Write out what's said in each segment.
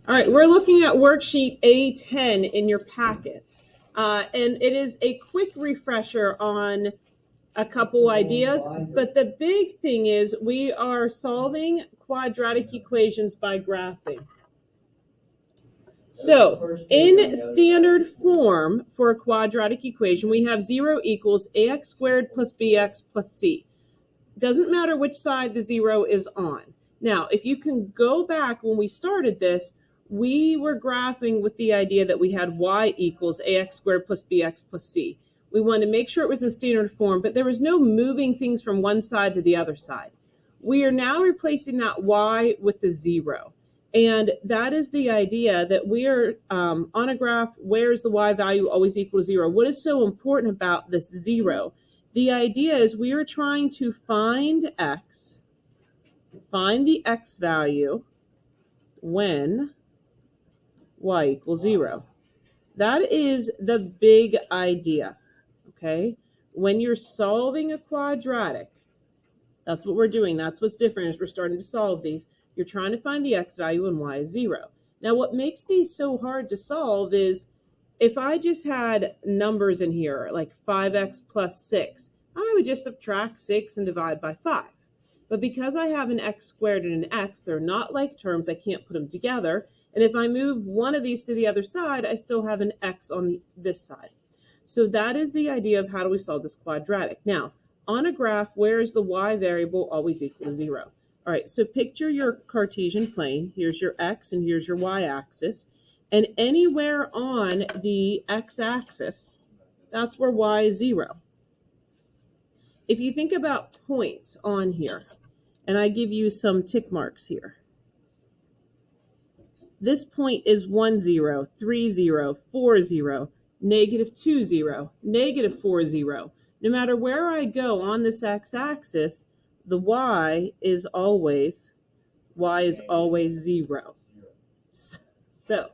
All right, we're looking at worksheet A10 in your packets. And it is a quick refresher on a couple ideas, but the big thing is we are solving quadratic equations by graphing. So in standard form for a quadratic equation, we have 0 equals ax squared plus bx plus c. Doesn't matter which side the 0 is on. Now, if you can go back when we started this, we were graphing with the idea that we had y equals ax squared plus bx plus c. We wanted to make sure it was in standard form, but there was no moving things from one side to the other side. We are now replacing that y with the 0. And that is the idea that we are on a graph, where is the y value always equal to 0? What is so important about this 0? The idea is we are trying to find x, find the x value when y equals 0. That is the big idea, okay? When you're solving a quadratic, that's what we're doing. That's what's different is we're starting to solve these. You're trying to find the x value when y is 0. Now, what makes these so hard to solve is if I just had numbers in here, like 5x plus 6, I would just subtract 6 and divide by 5. But because I have an x squared and an x, they're not like terms. I can't put them together. And if I move one of these to the other side, I still have an x on this side. So that is the idea of how do we solve this quadratic. Now, on a graph, where is the y variable always equal to 0? All right, so picture your Cartesian plane. Here's your x and here's your y-axis. And anywhere on the x-axis, that's where y is 0. If you think about points on here, and I give you some tick marks here. This point is 1, 0, 3, 0, 4, 0, negative 2, 0, negative 4, 0. No matter where I go on this x-axis, the y is always 0. So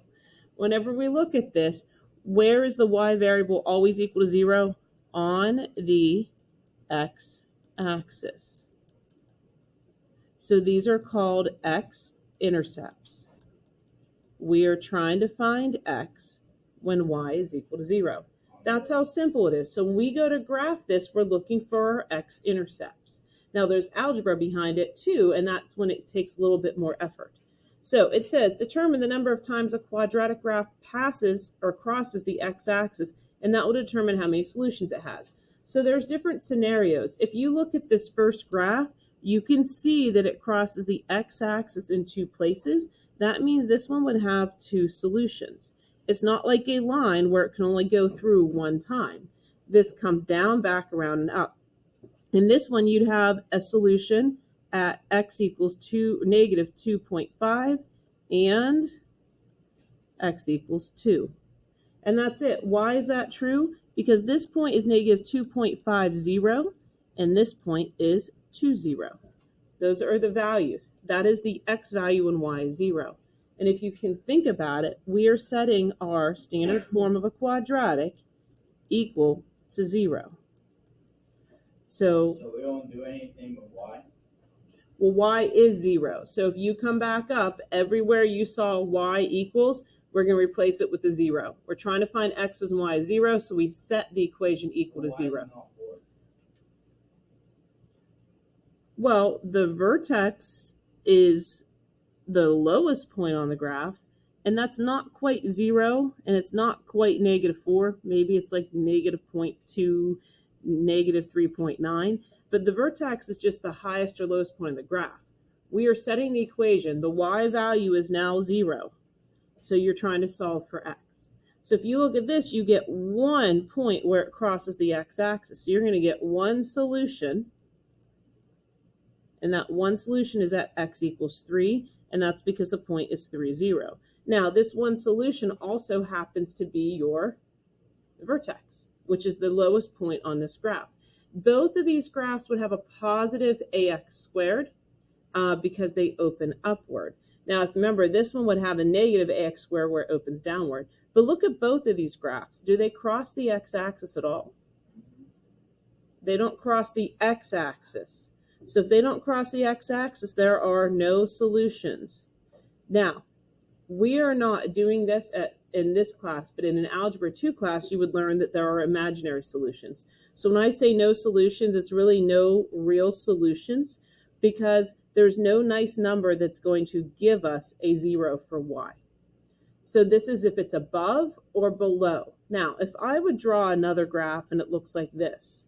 whenever we look at this, where is the y variable always equal to 0? On the x-axis. So these are called X-intercepts. We are trying to find x when y is equal to 0. That's how simple it is. So when we go to graph this, we're looking for our x-intercepts. Now there's algebra behind it too, and that's when it takes a little bit more effort. So it says, determine the number of times a quadratic graph passes or crosses the x-axis, and that will determine how many solutions it has. So there's different scenarios. If you look at this first graph, you can see that it crosses the x-axis in 2 places. That means this one would have 2 solutions. It's not like a line where it can only go through one time. This comes down, back, around, and up. In this one, you'd have a solution at x equals negative 2.5 and x equals 2. And that's it. Why is that true? Because this point is negative 2.50 and this point is 20. Those are the values. That is the x value when y is 0. And if you can think about it, we are setting our standard form of a quadratic equal to 0. So we don't do anything with y? Well, y is 0. So if you come back up, everywhere you saw y equals, we're going to replace it with the 0. We're trying to find x and y is 0, so we set the equation equal to 0. Well, the vertex is the lowest point on the graph, and that's not quite 0, and it's not quite negative 4. Maybe it's like negative 0.2, negative 3.9. But the vertex is just the highest or lowest point of the graph. We are setting the equation. The y value is now 0. So you're trying to solve for x. So if you look at this, you get one point where it crosses the x-axis. So you're going to get one solution. And that one solution is at x equals 3. And that's because the point is 3, 0. Now, this one solution also happens to be your vertex, which is the lowest point on this graph. Both of these graphs would have a positive ax squared because they open upward. Now, if you remember, this one would have a negative ax squared where it opens downward. But look at both of these graphs. Do they cross the x-axis at all? They don't cross the x-axis. So if they don't cross the x-axis, there are no solutions. Now, We are not doing this in this class, but in an Algebra 2 class, you would learn that there are imaginary solutions. So when I say no solutions, it's really no real solutions, because there's no nice number that's going to give us a 0 for y. So this is if it's above or below. Now, if I would draw another graph and it looks like this,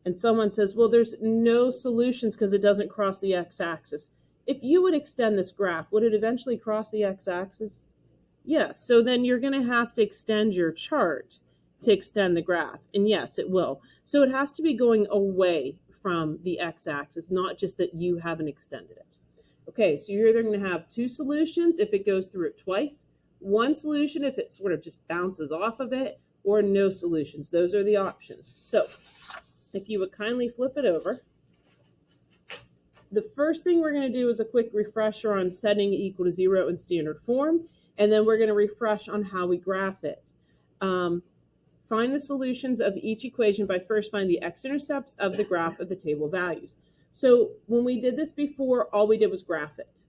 and someone says, well, there's no solutions because it doesn't cross the x-axis. If you would extend this graph, would it eventually cross the x-axis? Yes, so then you're going to have to extend your chart to extend the graph, and yes, it will. So it has to be going away from the x-axis, not just that you haven't extended it. Okay, so you're either going to have two solutions if it goes through it twice, one solution if it sort of just bounces off of it, or no solutions. Those are the options. So if you would kindly flip it over. The first thing we're going to do is a quick refresher on setting equal to 0 in standard form, and then we're going to refresh on how we graph it. Find the solutions of each equation by first finding the x-intercepts of the graph of the table values. So when we did this before, all we did was graph it,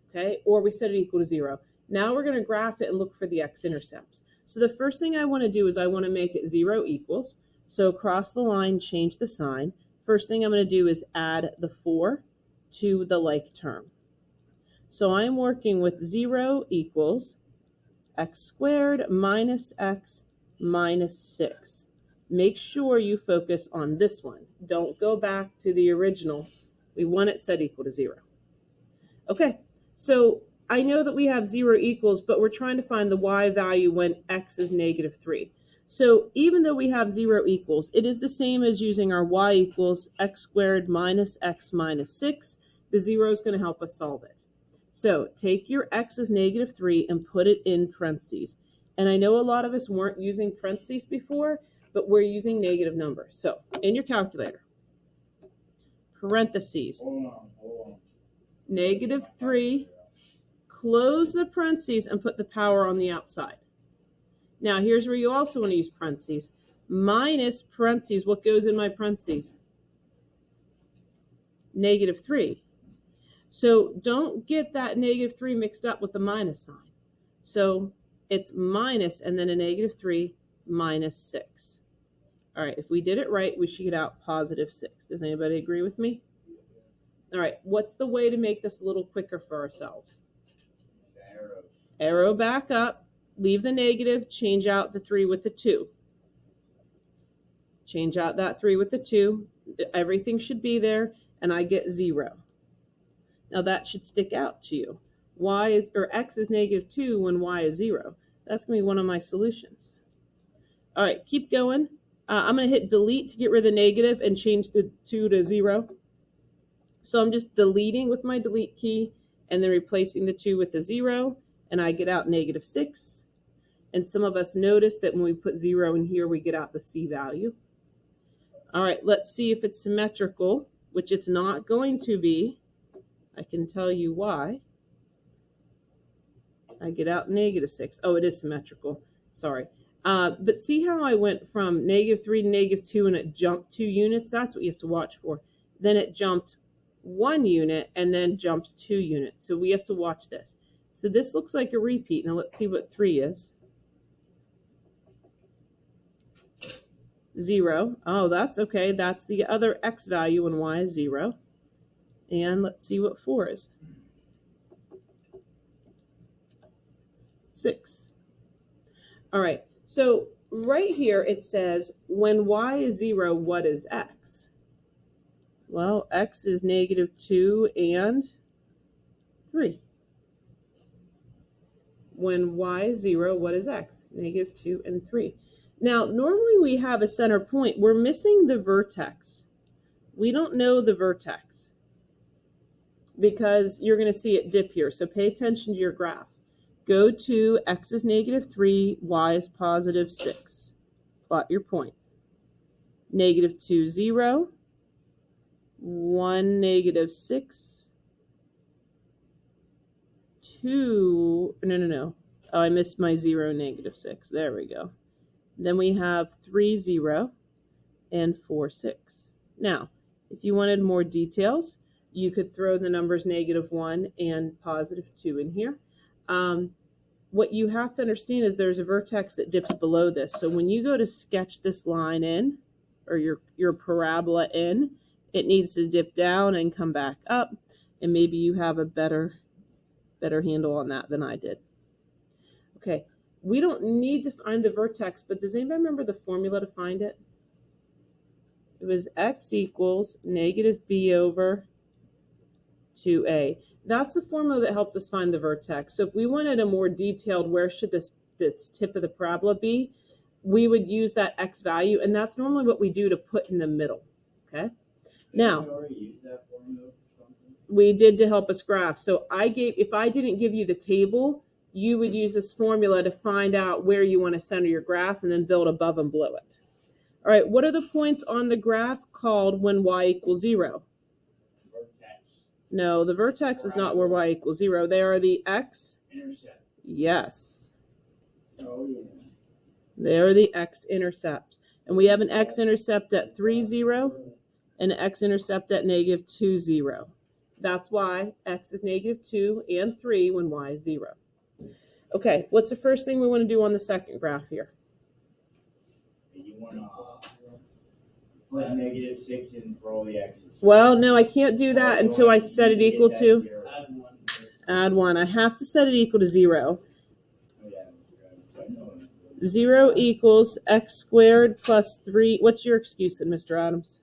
okay? Or we set it equal to 0. Now we're going to graph it and look for the x-intercepts. So the first thing I want to do is I want to make it 0 equals. So across the line, change the sign. First thing I'm going to do is add the 4 to the like term. So I'm working with 0 equals x squared minus x minus 6. Make sure you focus on this one. Don't go back to the original. We want it set equal to 0. Okay, so I know that we have 0 equals, but we're trying to find the y value when x is negative 3. So even though we have 0 equals, it is the same as using our y equals x squared minus x minus 6. The 0 is going to help us solve it. So take your x is negative 3 and put it in parentheses. And I know a lot of us weren't using parentheses before, but we're using negative numbers. So in your calculator, parentheses, Hold on. negative 3, close the parentheses and put the power on the outside. Now here's where you also want to use parentheses. Minus parentheses, what goes in my parentheses? Negative 3. So don't get that negative 3 mixed up with the minus sign. So it's minus and then a negative 3 minus 6. All right, if we did it right, we should get out positive 6. Does anybody agree with me? All right, what's the way to make this a little quicker for ourselves? Arrow back up, leave the negative, change out the 3 with the 2. Change out that 3 with the 2. Everything should be there, and I get 0. Now that should stick out to you. X is negative 2 when y is 0. That's going to be one of my solutions. All right, keep going. I'm going to hit delete to get rid of the negative and change the 2 to 0. So I'm just deleting with my delete key and then replacing the 2 with the 0, and I get out negative 6. And some of us notice that when we put 0 in here, we get out the c value. All right, let's see if it's symmetrical, which it's not going to be. I can tell you why. I get out negative 6. Oh, it is symmetrical. Sorry. But see how I went from negative 3 to negative 2 and it jumped 2 units? That's what you have to watch for. Then it jumped 1 unit and then jumped 2 units. So we have to watch this. So this looks like a repeat. Now let's see what 3 is. 0. Oh, that's okay. That's the other x value when y is 0. And let's see what 4 is. 6. All right. So right here it says, when y is 0, what is x? Well, x is negative 2 and 3. When y is 0, what is x? Negative 2 and 3. Now, normally we have a center point. We're missing the vertex. We don't know the vertex because you're going to see it dip here. So pay attention to your graph. Go to x is negative 3, y is positive 6. Plot your point. Negative 2, 0. 1, negative 6. 2, no. Oh, I missed my 0, negative 6. There we go. Then we have 3, 0, and 4, 6. Now, if you wanted more details, you could throw the numbers negative 1 and positive 2 in here. What you have to understand is there's a vertex that dips below this. So when you go to sketch this line in, or your parabola in, it needs to dip down and come back up. And maybe you have a better handle on that than I did. Okay, we don't need to find the vertex, but does anybody remember the formula to find it? It was x equals negative b over 2a. That's the formula that helped us find the vertex. So if we wanted a more detailed, where should this tip of the parabola be, we would use that x value, and that's normally what we do to put in the middle. Okay. Now, we did to help us graph. So if I didn't give you the table, you would use this formula to find out where you want to center your graph and then build above and below it. All right, what are the points on the graph called when y equals 0? Vertex. No, the vertex is not where y equals 0. They are the X-Intercepts. Yes. Oh, yeah. They are the X-intercepts. And we have an X-intercept at 3, 0, and an X-intercept at negative 2, 0. That's why x is negative 2 and 3 when y is 0. Okay, what's the first thing we want to do on the second graph here? You want to put negative 6 in for all the x's. Well, no, I can't do that until I set it equal to... Add 1. I have to set it equal to 0. 0 equals x squared plus 3. What's your excuse then, Mr. Adams?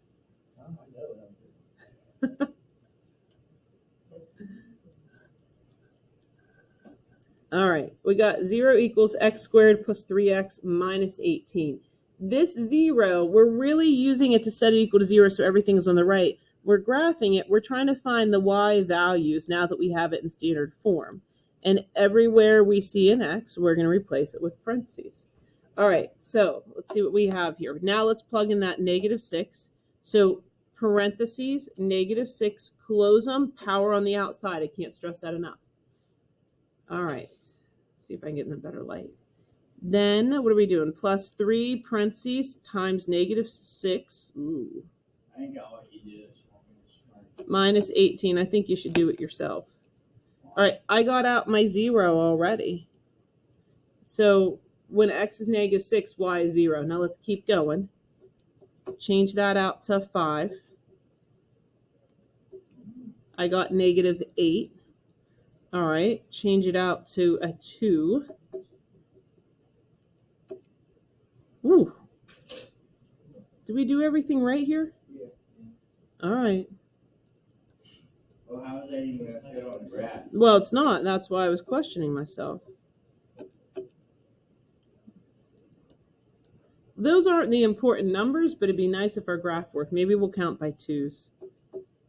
All right, we got 0 equals x squared plus 3x minus 18. This 0, we're really using it to set it equal to 0 so everything is on the right. We're graphing it. We're trying to find the y values now that we have it in standard form. And everywhere we see an x, we're going to replace it with parentheses. All right, so let's see what we have here. Now let's plug in that negative 6. So parentheses, negative 6, close them, power on the outside. I can't stress that enough. All right, see if I can get in a better light. Then what are we doing? Plus 3 parentheses times negative 6. Ooh. I think I'll let you do this. Minus 18. I think you should do it yourself. All right, I got out my 0 already. So when x is negative 6, y is 0. Now let's keep going. Change that out to 5. I got negative 8. All right, change it out to a 2. Ooh. Did we do everything right here? Yeah. All right. Well, how is that even going to fit on the graph? Well, it's not. That's why I was questioning myself. Those aren't the important numbers, but it'd be nice if our graph worked. Maybe we'll count by 2s.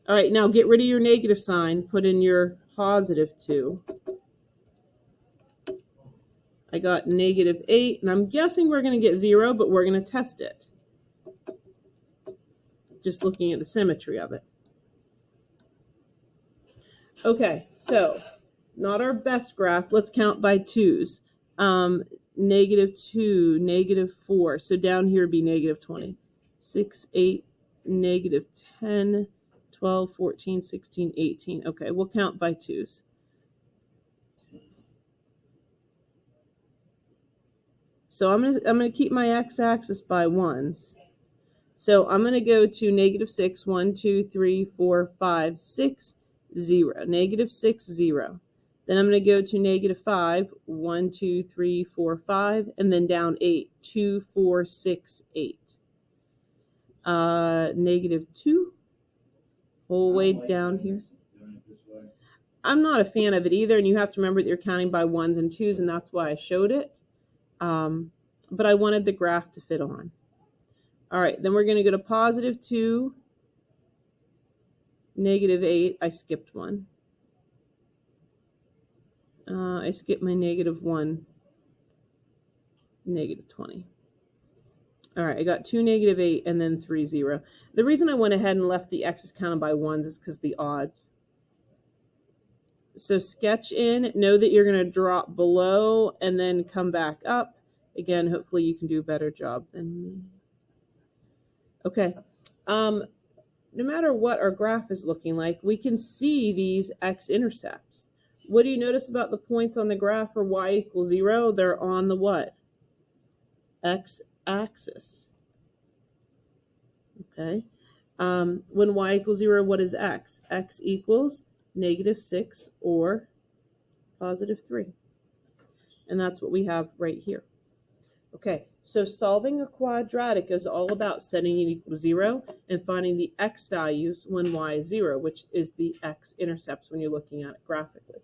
All right, now get rid of your negative sign. Put in your positive 2. I got negative 8, and I'm guessing we're going to get 0, but we're going to test it. Just looking at the symmetry of it. Okay, so not our best graph. Let's count by 2s. Negative 2, negative 4. So down here would be negative 20. 6, 8, negative 10, 12, 14, 16, 18. Okay, we'll count by 2s. So I'm gonna keep my x-axis by 1s. So I'm gonna go to negative 6, 1, 2, 3, 4, 5, 6, 0. Negative 6, 0. Then I'm going to go to negative 5, 1, 2, 3, 4, 5, and then down 8, 2, 4, 6, 8. Negative 2, whole way down here. I'm not a fan of it either, and you have to remember that you're counting by 1s and 2s, and that's why I showed it. But I wanted the graph to fit on. All right, then we're going to go to positive 2, negative 8. I skipped one. I skipped my negative 1, negative 20. All right, I got 2, negative 8, and then 3, 0. The reason I went ahead and left the x's counted by 1s is because the odds. So sketch in, know that you're going to drop below and then come back up. Again, hopefully you can do a better job than me. Okay. No matter what our graph is looking like, we can see these x-intercepts. What do you notice about the points on the graph for y equals 0? They're on the what? X-axis. Okay. When y equals 0, what is x? X equals -6 or +3. And that's what we have right here. Okay, so solving a quadratic is all about setting it equal to 0 and finding the x values when y is 0, which is the x-intercepts when you're looking at it graphically.